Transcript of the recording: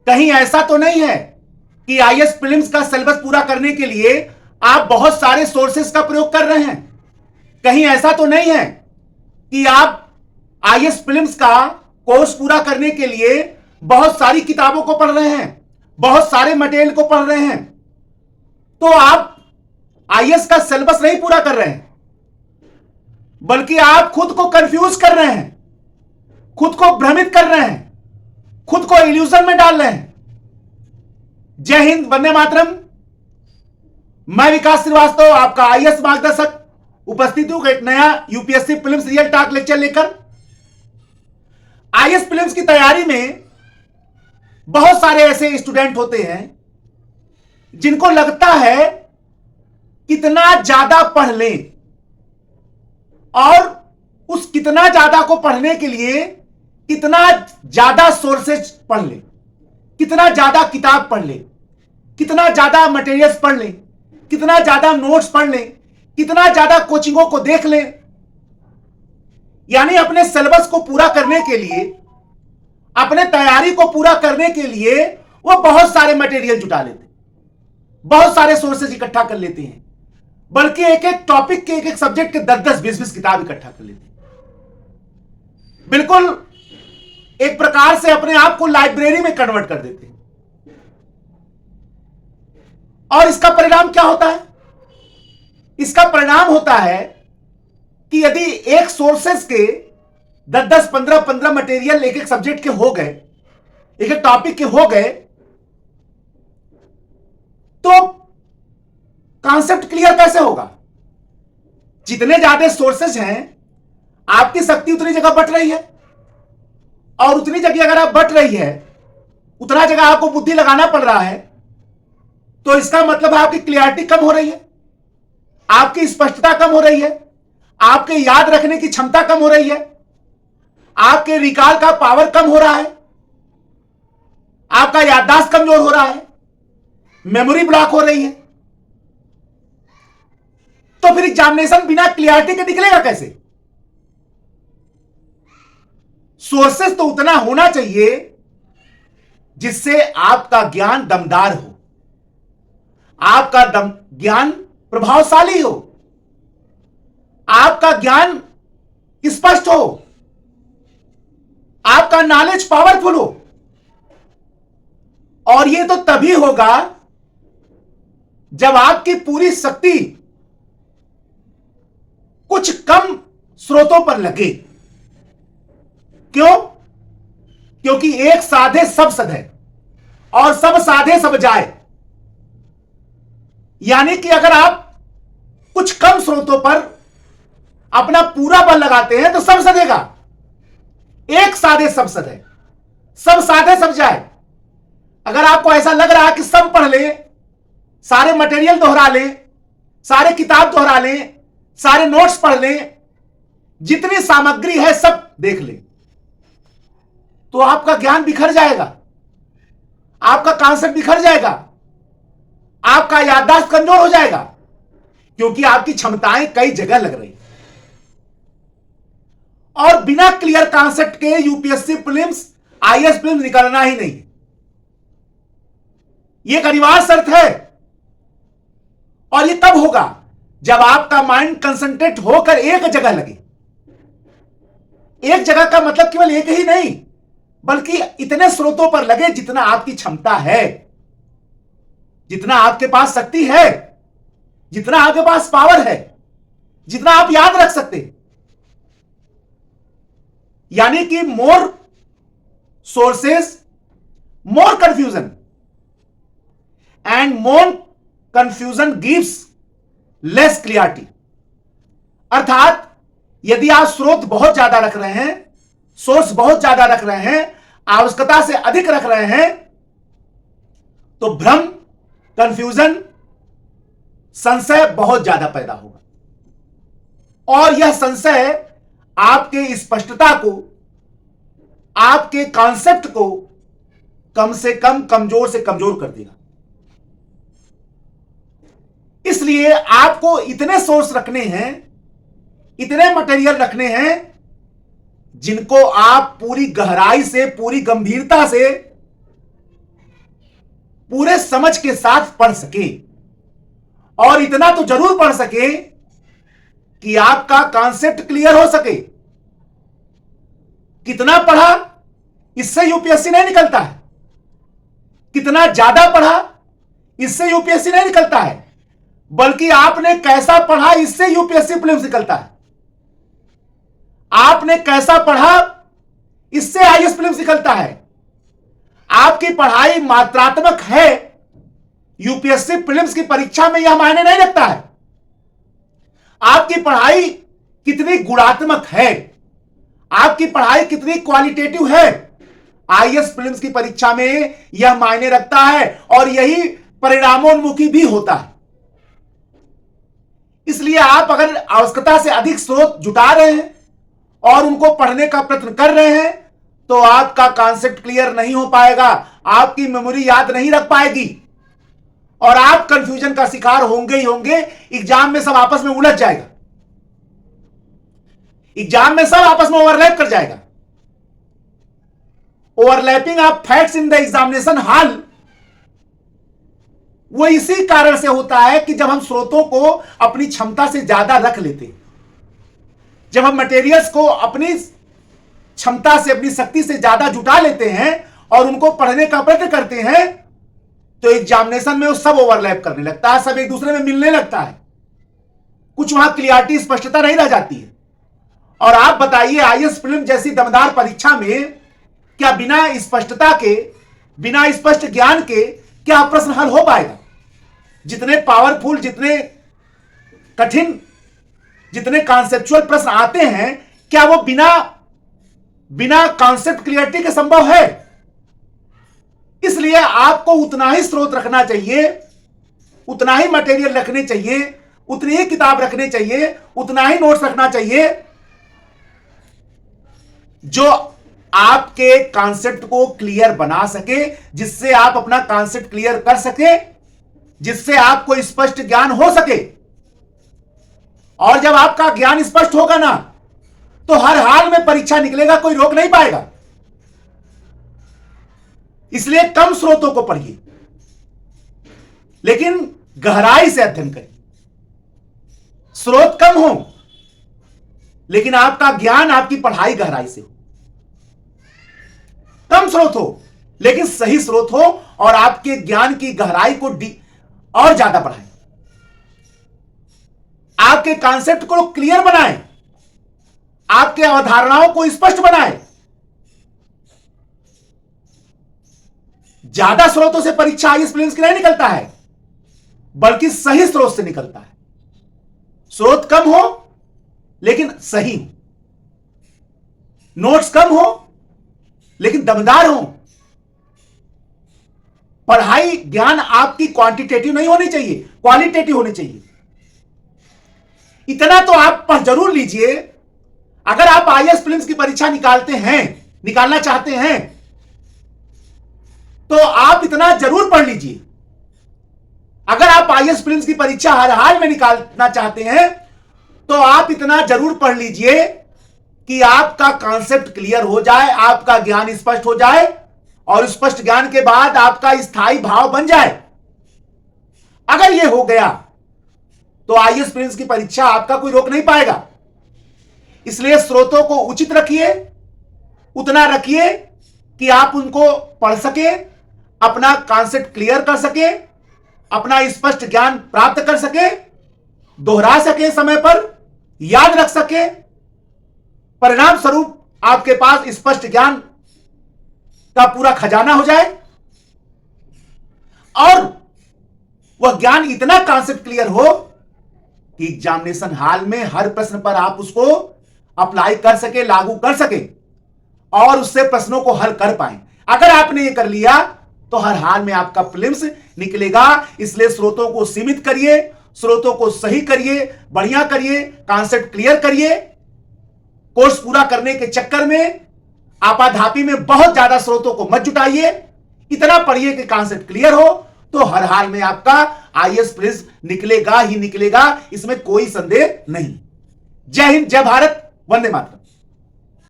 कहीं ऐसा तो नहीं है कि आईएएस प्रीलिम्स का सिलेबस पूरा करने के लिए आप बहुत सारे सोर्सेस का प्रयोग कर रहे हैं? कहीं ऐसा तो नहीं है कि आप आईएएस प्रीलिम्स का कोर्स पूरा करने के लिए बहुत सारी किताबों को पढ़ रहे हैं, बहुत सारे मटेरियल को पढ़ रहे हैं? तो आप आईएएस का सिलेबस नहीं पूरा कर रहे हैं, बल्कि आप खुद को कंफ्यूज कर रहे हैं, खुद को भ्रमित कर रहे हैं, खुद को इल्यूजन में डाल रहे हैं। जय हिंद, वंदे मातरम। मैं विकास श्रीवास्तव, आपका आईएएस मार्गदर्शक, उपस्थित हूं एक नया UPSC prelims real talk lecture लेकर। आईएएस प्रीलिम्स की तैयारी में बहुत सारे ऐसे स्टूडेंट होते हैं जिनको लगता है कितना ज्यादा पढ़ लें, और उस कितना ज्यादा को पढ़ने के लिए कितना ज्यादा सोर्सेज पढ़ लें, कितना ज्यादा किताब पढ़ लें, कितना ज्यादा मटेरियल्स पढ़ लें, कितना ज्यादा नोट्स पढ़ लें, कितना ज्यादा कोचिंगों को देख लें। यानी अपने सिलेबस को पूरा करने के लिए, अपने तैयारी को पूरा करने के लिए वो बहुत सारे मटेरियल जुटा लेते हैं, बहुत सारे सोर्सेज इकट्ठा कर लेते हैं, बल्कि एक एक टॉपिक के, एक एक सब्जेक्ट के 10-10, 20-20 किताब इकट्ठा कर लेते हैं। बिल्कुल एक प्रकार से अपने आप को लाइब्रेरी में कन्वर्ट कर देते हैं। और इसका परिणाम क्या होता है? इसका परिणाम होता है कि यदि एक सोर्सेस के 10-10, 15-15 मटेरियल एक एक सब्जेक्ट के हो गए, एक एक टॉपिक के हो गए, तो कॉन्सेप्ट क्लियर कैसे होगा? जितने ज्यादा सोर्सेज हैं, आपकी शक्ति उतनी जगह बट रही है, और उतनी जगह अगर आप बट रही है, उतना जगह आपको बुद्धि लगाना पड़ रहा है, तो इसका मतलब है आपकी क्लियरिटी कम हो रही है, आपकी स्पष्टता कम हो रही है, आपके याद रखने की क्षमता कम हो रही है, आपके रिकॉल का पावर कम हो रहा है, आपका याददाश्त कमजोर हो रहा है, मेमोरी ब्लॉक हो रही है। तो फिर एग्जामिनेशन बिना क्लियरिटी के निकलेगा कैसे? सोर्सेस तो उतना होना चाहिए जिससे आपका ज्ञान दमदार हो, आपका ज्ञान प्रभावशाली हो, आपका ज्ञान स्पष्ट हो, आपका नॉलेज पावरफुल हो। और यह तो तभी होगा जब आपकी पूरी शक्ति कुछ कम स्रोतों पर लगे। क्यों? क्योंकि एक साधे सब सधे, और सब साधे सब जाए। यानी कि अगर आप कुछ कम स्रोतों पर अपना पूरा बल लगाते हैं तो सब सधेगा। एक साधे सब सधे, सब साधे सब जाए। अगर आपको ऐसा लग रहा है कि सब पढ़ ले, सारे मटेरियल दोहरा ले, सारे किताब दोहरा ले, सारे नोट्स पढ़ ले, जितनी सामग्री है सब देख ले, तो आपका ज्ञान बिखर जाएगा, आपका कॉन्सेप्ट बिखर जाएगा, आपका याददाश्त कमजोर हो जाएगा, क्योंकि आपकी क्षमताएं कई जगह लग रही। और बिना क्लियर कॉन्सेप्ट के यूपीएससी प्रीलिम्स, आईएएस प्रीलिम्स निकलना ही नहीं। यह एक अनिवार्य शर्त है। और यह तब होगा जब आपका माइंड कंसंट्रेट होकर एक जगह लगे। एक जगह का मतलब केवल एक ही नहीं, बल्कि इतने स्रोतों पर लगे जितना आपकी क्षमता है, जितना आपके पास शक्ति है, जितना आपके पास पावर है, जितना आप याद रख सकते हैं। यानी कि more sources, more confusion, and more confusion gives less clarity. अर्थात यदि आप स्रोत बहुत ज्यादा रख रहे हैं, सोर्स बहुत ज्यादा रख रहे हैं, आवश्यकता से अधिक रख रहे हैं, तो भ्रम, कंफ्यूजन, संशय बहुत ज्यादा पैदा होगा। और यह संशय आपके स्पष्टता को, आपके कॉन्सेप्ट को कम से कम कमजोर से कमजोर कर देगा। इसलिए आपको इतने सोर्स रखने हैं, इतने मटेरियल रखने हैं, जिनको आप पूरी गहराई से, पूरी गंभीरता से पूरे समझ के साथ पढ़ सके, और इतना तो जरूर पढ़ सके कि आपका कॉन्सेप्ट क्लियर हो सके। कितना पढ़ा इससे यूपीएससी नहीं निकलता है, कितना ज्यादा पढ़ा इससे यूपीएससी नहीं निकलता है, बल्कि आपने कैसा पढ़ा इससे यूपीएससी प्रीलिम्स निकलता है। आपने कैसा पढ़ा इससे आईएएस प्रीलिम्स निकलता है। आपकी पढ़ाई मात्रात्मक है, यूपीएससी प्रीलिम्स की परीक्षा में यह मायने नहीं रखता है। आपकी पढ़ाई कितनी गुणात्मक है, आपकी पढ़ाई कितनी क्वालिटेटिव है, आईएएस प्रीलिम्स की परीक्षा में यह मायने रखता है, और यही परिणामोन्मुखी भी होता है। इसलिए आप अगर आवश्यकता से अधिक स्रोत जुटा रहे हैं और उनको पढ़ने का प्रयत्न कर रहे हैं, तो आपका कॉन्सेप्ट क्लियर नहीं हो पाएगा, आपकी मेमोरी याद नहीं रख पाएगी, और आप कंफ्यूजन का शिकार होंगे ही होंगे। एग्जाम में सब आपस में उलझ जाएगा, एग्जाम में सब आपस में ओवरलैप कर जाएगा। Overlapping of facts in the examination hall वो इसी कारण से होता है कि जब हम स्रोतों को अपनी क्षमता से ज्यादा रख लेते हैं, जब हम मटेरियल्स को अपनी क्षमता से, अपनी शक्ति से ज्यादा जुटा लेते हैं और उनको पढ़ने का प्रयत्न करते हैं, तो एग्जामिनेशन में वो सब ओवरलैप करने लगता है, सब एक दूसरे में मिलने लगता है, कुछ वहां क्लियरिटी, स्पष्टता नहीं रह जाती है। और आप बताइए, आईएएस प्रीलिम्स जैसी दमदार परीक्षा में क्या बिना स्पष्टता के, बिना स्पष्ट ज्ञान के क्या प्रश्न हल हो पाएगा? जितने पावरफुल, जितने कठिन, जितने कॉन्सेप्चुअल प्रश्न आते हैं, क्या वो बिना कॉन्सेप्ट क्लियरिटी के संभव है? इसलिए आपको उतना ही स्रोत रखना चाहिए, उतना ही मटेरियल रखने चाहिए, उतनी ही किताब रखने चाहिए, उतना ही नोट्स रखना चाहिए जो आपके कॉन्सेप्ट को क्लियर बना सके, जिससे आप अपना कॉन्सेप्ट क्लियर कर सके, जिससे आपको स्पष्ट ज्ञान हो सके। और जब आपका ज्ञान स्पष्ट होगा ना, तो हर हाल में परीक्षा निकलेगा, कोई रोक नहीं पाएगा। इसलिए कम स्रोतों को पढ़िए, लेकिन गहराई से अध्ययन करिए। स्रोत कम हो, लेकिन आपका ज्ञान, आपकी पढ़ाई गहराई से हो। कम स्रोत हो, लेकिन सही स्रोत हो, और आपके ज्ञान की गहराई को और ज्यादा बढ़ाएं, आपके कॉन्सेप्ट को क्लियर बनाएं, आपके अवधारणाओं को स्पष्ट बनाएं। ज्यादा स्रोतों से परीक्षा आईएएस प्रीलिम्स की नहीं निकलता है, बल्कि सही स्रोत से निकलता है। स्रोत कम हो लेकिन सही हो, नोट्स कम हो लेकिन दमदार हो। पढ़ाई, ज्ञान आपकी क्वांटिटेटिव नहीं होनी चाहिए, क्वालिटेटिव होनी चाहिए। इतना तो आप पढ़ जरूर लीजिए। अगर आप आईएएस प्रीलिम्स की परीक्षा निकालना चाहते हैं, तो आप इतना जरूर पढ़ लीजिए। अगर आप आईएएस प्रीलिम्स की परीक्षा हर हाल में निकालना चाहते हैं, तो आप इतना जरूर पढ़ लीजिए कि आपका कॉन्सेप्ट क्लियर हो जाए, आपका ज्ञान स्पष्ट हो जाए, और स्पष्ट ज्ञान के बाद आपका स्थायी भाव बन जाए। अगर यह हो गया, तो आईएएस प्रीलिम्स की परीक्षा आपका कोई रोक नहीं पाएगा। इसलिए स्रोतों को उचित रखिए, उतना रखिए कि आप उनको पढ़ सके, अपना कॉन्सेप्ट क्लियर कर सके, अपना स्पष्ट ज्ञान प्राप्त कर सके, दोहरा सके, समय पर याद रख सके। परिणाम स्वरूप आपके पास स्पष्ट ज्ञान का पूरा खजाना हो जाए, और वह ज्ञान इतना कॉन्सेप्ट क्लियर हो कि एग्जामिनेशन हॉल में हर प्रश्न पर आप उसको अप्लाई कर सके, लागू कर सके, और उससे प्रश्नों को हल कर पाए। अगर आपने ये कर लिया, तो हर हाल में आपका प्रीलिम्स निकलेगा। इसलिए स्रोतों को सीमित करिए, स्रोतों को सही करिए, बढ़िया करिए, कॉन्सेप्ट क्लियर करिए। कोर्स पूरा करने के चक्कर में आपाधापी में बहुत ज्यादा स्रोतों को मत जुटाइए। इतना पढ़िए कि कॉन्सेप्ट क्लियर हो, तो हर हाल में आपका आईएएस प्रीलिम्स निकलेगा ही निकलेगा, इसमें कोई संदेह नहीं। जय हिंद, जय भारत, वंदे मातरम।